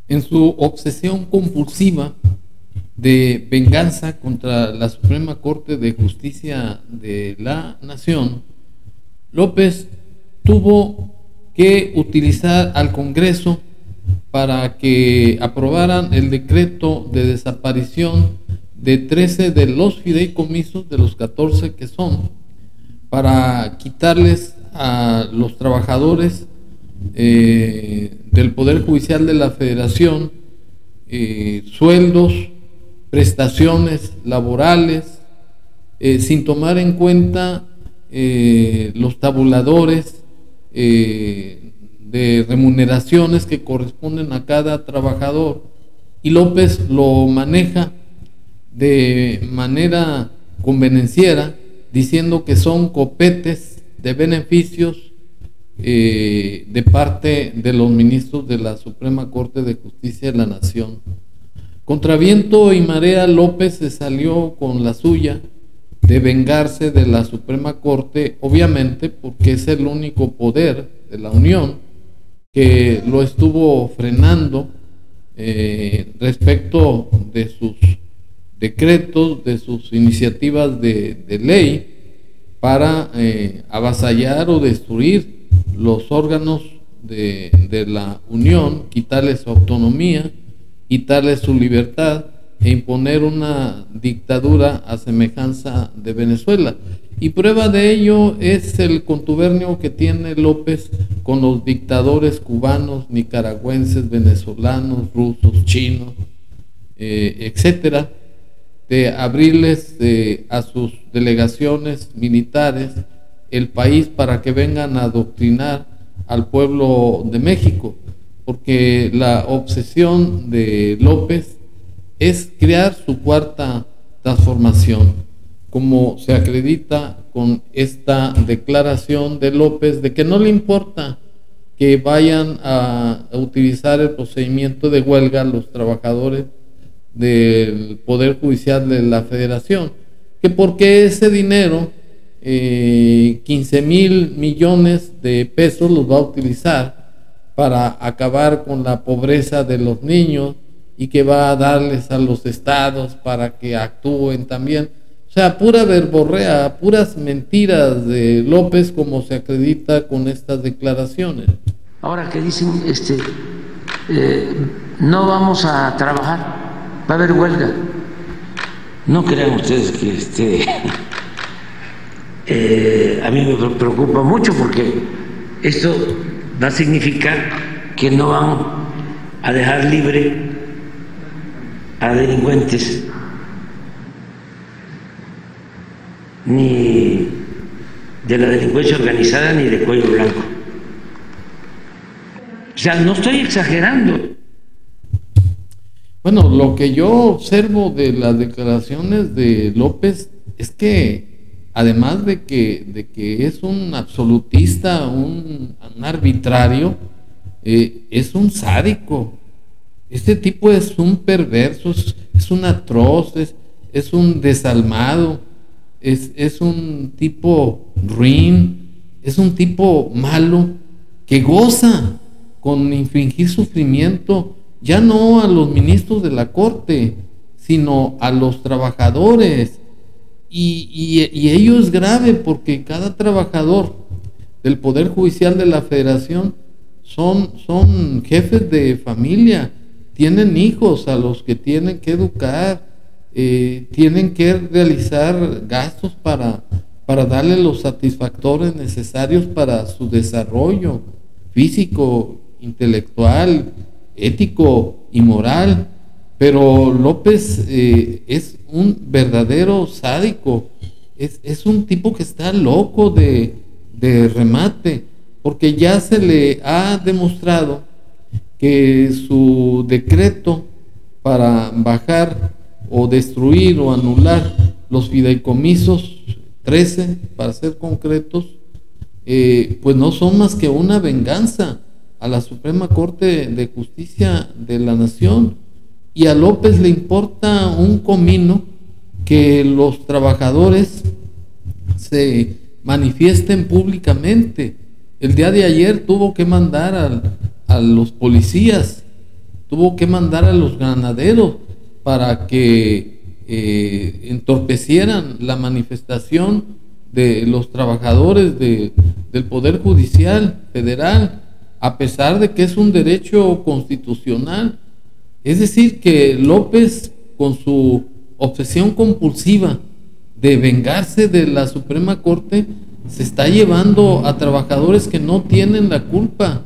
En su obsesión compulsiva de venganza contra la Suprema Corte de Justicia de la Nación, López tuvo que utilizar al Congreso para que aprobaran el decreto de desaparición de 13 de los fideicomisos, de los 14 que son, para quitarles a los trabajadores del Poder Judicial de la Federación sueldos, prestaciones laborales, sin tomar en cuenta los tabuladores de remuneraciones que corresponden a cada trabajador. Y López lo maneja de manera convenenciera, diciendo que son copetes de beneficios de parte de los ministros de la Suprema Corte de Justicia de la Nación. Contra viento y marea, López se salió con la suya de vengarse de la Suprema Corte, obviamente porque es el único poder de la Unión que lo estuvo frenando respecto de sus decretos, de sus iniciativas de ley para avasallar o destruir los órganos de la Unión, quitarles su autonomía, quitarles su libertad e imponer una dictadura a semejanza de Venezuela. Y prueba de ello es el contubernio que tiene López con los dictadores cubanos, nicaragüenses, venezolanos, rusos, chinos, etcétera, de abrirles a sus delegaciones militares el país para que vengan a adoctrinar al pueblo de México, porque la obsesión de López es crear su cuarta transformación, como se acredita con esta declaración de López de que no le importa que vayan a utilizar el procedimiento de huelga los trabajadores del Poder Judicial de la Federación, que porque ese dinero, 15,000 millones de pesos, los va a utilizar para acabar con la pobreza de los niños y que va a darles a los estados para que actúen también. O sea, pura verborrea, puras mentiras de López, como se acredita con estas declaraciones. Ahora que dicen, no vamos a trabajar, va a haber huelga. No crean ustedes que a mí me preocupa mucho, porque esto va a significar que no van a dejar libre a delincuentes ni de la delincuencia organizada ni de cuello blanco. O sea, no estoy exagerando. Bueno, lo que yo observo de las declaraciones de López es que, además de que es un absolutista, un arbitrario, es un sádico. Este tipo es un perverso, es un atroz, es un desalmado, es un tipo ruin, es un tipo malo que goza con infligir sufrimiento ya no a los ministros de la Corte, sino a los trabajadores. Y ello es grave, porque cada trabajador del Poder Judicial de la Federación son jefes de familia, tienen hijos a los que tienen que educar, tienen que realizar gastos para darle los satisfactores necesarios para su desarrollo físico, intelectual, ético y moral. Pero López es un verdadero sádico, es un tipo que está loco de remate, porque ya se le ha demostrado que su decreto para bajar o destruir o anular los fideicomisos, 13 para ser concretos, pues no son más que una venganza a la Suprema Corte de Justicia de la Nación. Y a López le importa un comino que los trabajadores se manifiesten públicamente. El día de ayer tuvo que mandar a los policías, tuvo que mandar a los granaderos para que entorpecieran la manifestación de los trabajadores del Poder Judicial Federal, a pesar de que es un derecho constitucional. Es decir, que López, con su obsesión compulsiva de vengarse de la Suprema Corte, se está llevando a trabajadores que no tienen la culpa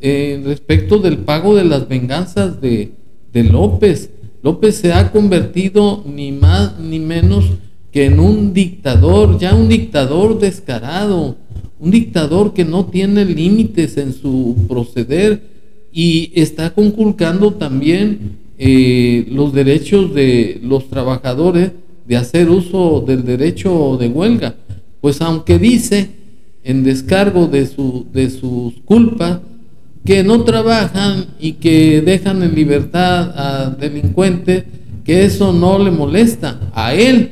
respecto del pago de las venganzas de López. López se ha convertido ni más ni menos que en un dictador, ya un dictador descarado, un dictador que no tiene límites en su proceder y está conculcando también los derechos de los trabajadores de hacer uso del derecho de huelga. Pues aunque dice en descargo de sus culpas que no trabajan y que dejan en libertad a delincuentes, que eso no le molesta a él,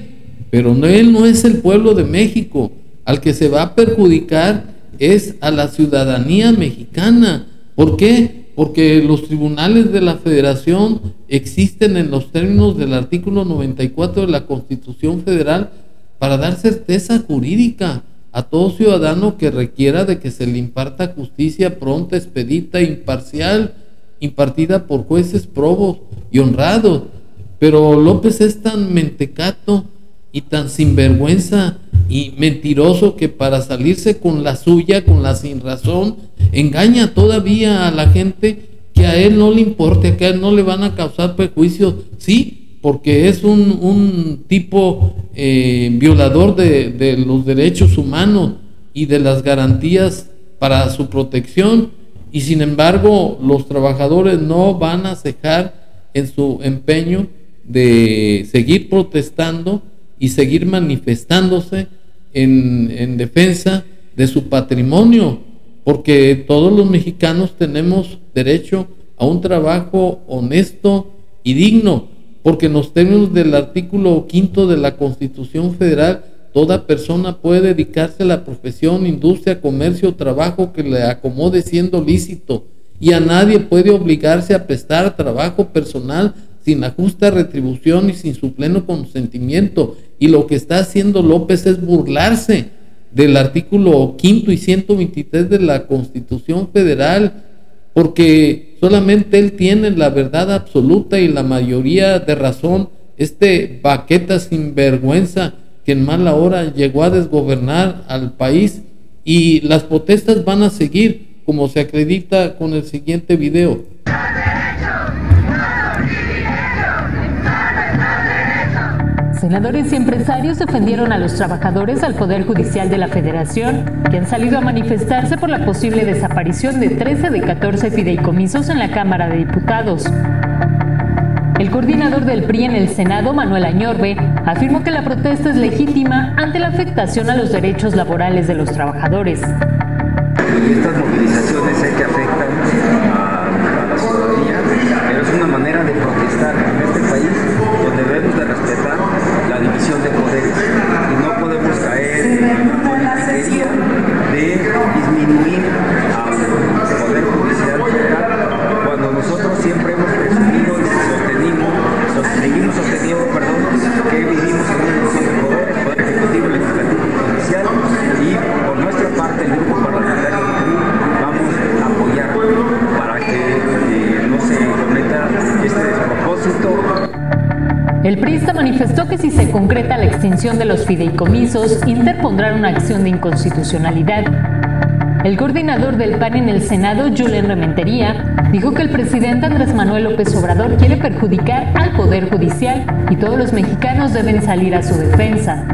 pero él no es el pueblo de México. Al que se va a perjudicar es a la ciudadanía mexicana. ¿Por qué? Porque los tribunales de la Federación existen en los términos del artículo 94 de la Constitución Federal para dar certeza jurídica a todo ciudadano que requiera de que se le imparta justicia pronta, expedita, imparcial, impartida por jueces probos y honrados. Pero López es tan mentecato y tan sinvergüenza y mentiroso que para salirse con la suya, con la sinrazón, engaña todavía a la gente que a él no le importa, que a él no le van a causar perjuicios. Sí, porque es un tipo violador de los derechos humanos y de las garantías para su protección, y sin embargo los trabajadores no van a cejar en su empeño de seguir protestando y seguir manifestándose en defensa de su patrimonio, porque todos los mexicanos tenemos derecho a un trabajo honesto y digno, porque en los términos del artículo 5 de la Constitución Federal, toda persona puede dedicarse a la profesión, industria, comercio o trabajo que le acomode siendo lícito, y a nadie puede obligarse a prestar trabajo personal sin la justa retribución y sin su pleno consentimiento. Y lo que está haciendo López es burlarse del artículo 5 y 123 de la Constitución Federal, porque solamente él tiene la verdad absoluta y la mayoría de razón. Este baqueta sinvergüenza que en mala hora llegó a desgobernar al país, y las protestas van a seguir, como se acredita con el siguiente video. Senadores y empresarios defendieron a los trabajadores al Poder Judicial de la Federación, que han salido a manifestarse por la posible desaparición de 13 de 14 fideicomisos en la Cámara de Diputados. El coordinador del PRI en el Senado, Manuel Añorbe, afirmó que la protesta es legítima ante la afectación a los derechos laborales de los trabajadores. Estas movilizaciones sé que afectan a la ciudadanía, pero es una manera de protestar en este país donde debemos de respetar la división de poderes y no podemos caer en la politiquería de disminuir al Poder Judicial Federal, cuando nosotros siempre hemos presumido y seguimos sosteniendo que vivimos en una división de poderes, Poder Ejecutivo, Legislativo y Judicial, y por nuestra parte el Grupo Parlamentario vamos a apoyar para que no se cometa este despropósito. El priista manifestó que si se concreta la extinción de los fideicomisos, interpondrán una acción de inconstitucionalidad. El coordinador del PAN en el Senado, Julen Rementería, dijo que el presidente Andrés Manuel López Obrador quiere perjudicar al Poder Judicial y todos los mexicanos deben salir a su defensa.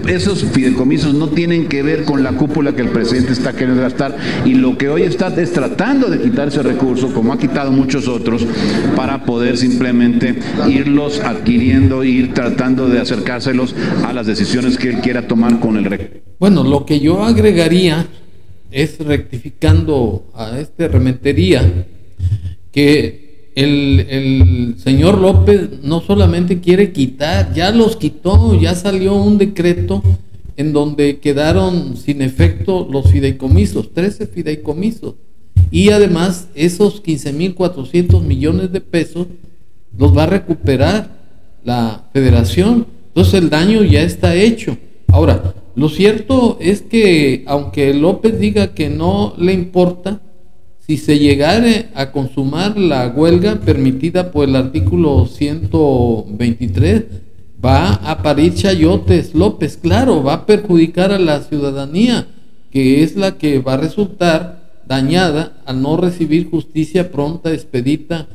Esos fideicomisos no tienen que ver con la cúpula que el presidente está queriendo gastar, y lo que hoy está es tratando de quitar ese recurso, como ha quitado muchos otros, para poder simplemente irlos adquiriendo, ir tratando de acercárselos a las decisiones que él quiera tomar con el recurso. Bueno, lo que yo agregaría es, rectificando a Rementería, que el señor López no solamente quiere quitar, ya los quitó, ya salió un decreto en donde quedaron sin efecto los fideicomisos, 13 fideicomisos, y además esos 15.400 millones de pesos los va a recuperar la federación. Entonces el daño ya está hecho. Ahora, lo cierto es que aunque López diga que no le importa, si se llegare a consumar la huelga permitida por el artículo 123, va a parir chayotes López, claro, va a perjudicar a la ciudadanía, que es la que va a resultar dañada al no recibir justicia pronta, expedita,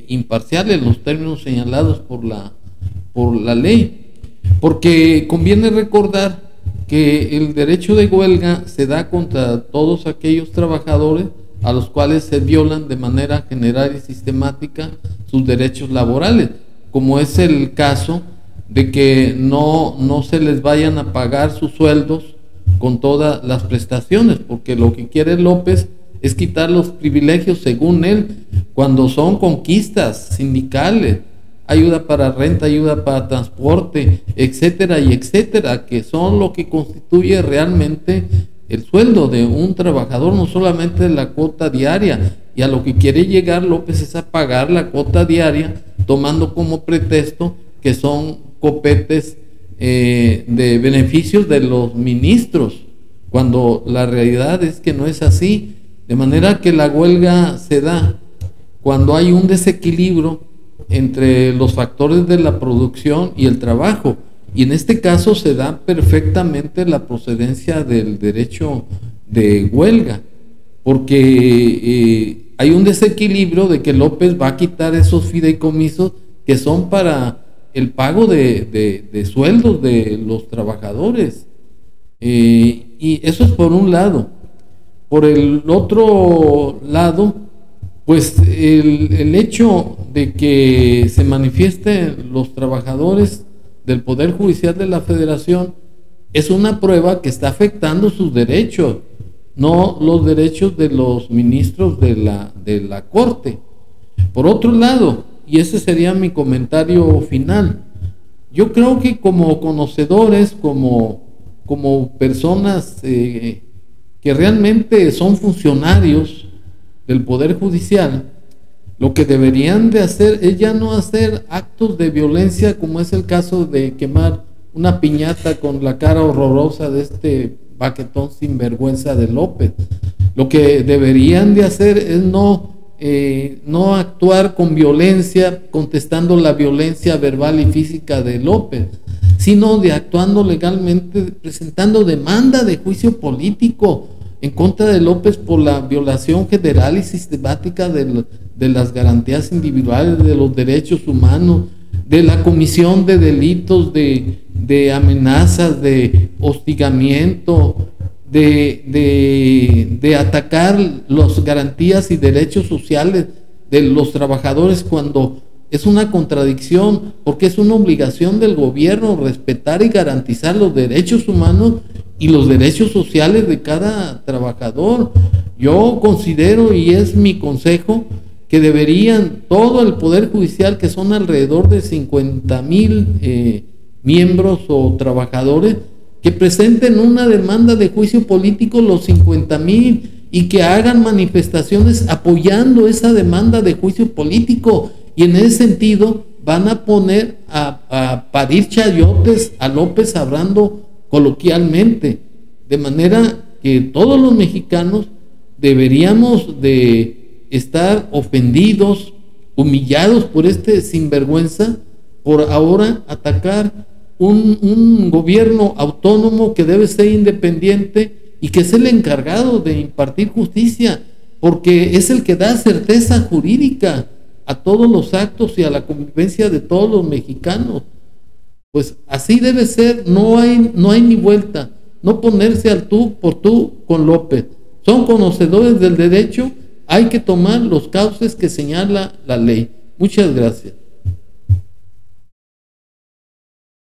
imparcial en los términos señalados por la ley. Porque conviene recordar que el derecho de huelga se da contra todos aquellos trabajadores a los cuales se violan de manera general y sistemática sus derechos laborales, como es el caso de que no se les vayan a pagar sus sueldos con todas las prestaciones, porque lo que quiere López es quitar los privilegios, según él, cuando son conquistas sindicales, ayuda para renta, ayuda para transporte, etcétera y etcétera, que son lo que constituye realmente el sueldo de un trabajador, no solamente la cuota diaria. Y a lo que quiere llegar López es a pagar la cuota diaria, tomando como pretexto que son copetes de beneficios de los ministros, cuando la realidad es que no es así. De manera que la huelga se da cuando hay un desequilibrio entre los factores de la producción y el trabajo, y en este caso se da perfectamente la procedencia del derecho de huelga, porque hay un desequilibrio de que López va a quitar esos fideicomisos que son para el pago de sueldos de los trabajadores, y eso es por un lado. Por el otro lado, pues el hecho de que se manifiesten los trabajadores del Poder Judicial de la Federación es una prueba que está afectando sus derechos, no los derechos de los ministros de la Corte. Por otro lado, y ese sería mi comentario final, yo creo que como conocedores, como personas que realmente son funcionarios del Poder Judicial, lo que deberían de hacer es ya no hacer actos de violencia, como es el caso de quemar una piñata con la cara horrorosa de este baquetón sinvergüenza de López. Lo que deberían de hacer es no actuar con violencia, contestando la violencia verbal y física de López, sino de actuando legalmente, presentando demanda de juicio político en contra de López por la violación general y sistemática de las garantías individuales, de los derechos humanos, de la comisión de delitos, de amenazas, de hostigamiento, de atacar las garantías y derechos sociales de los trabajadores, cuando es una contradicción, porque es una obligación del gobierno respetar y garantizar los derechos humanos y los derechos sociales de cada trabajador. Yo considero, y es mi consejo, que deberían todo el Poder Judicial, que son alrededor de 50,000 miembros o trabajadores, que presenten una demanda de juicio político los 50,000 y que hagan manifestaciones apoyando esa demanda de juicio político, y en ese sentido van a poner a parir chayotes a López, hablando coloquialmente, de manera que todos los mexicanos deberíamos de estar ofendidos, humillados por este sinvergüenza, por ahora atacar un gobierno autónomo que debe ser independiente y que es el encargado de impartir justicia, porque es el que da certeza jurídica a todos los actos y a la convivencia de todos los mexicanos. Pues así debe ser, no hay ni vuelta, no ponerse al tú por tú con López. Son conocedores del derecho, hay que tomar los cauces que señala la ley. Muchas gracias.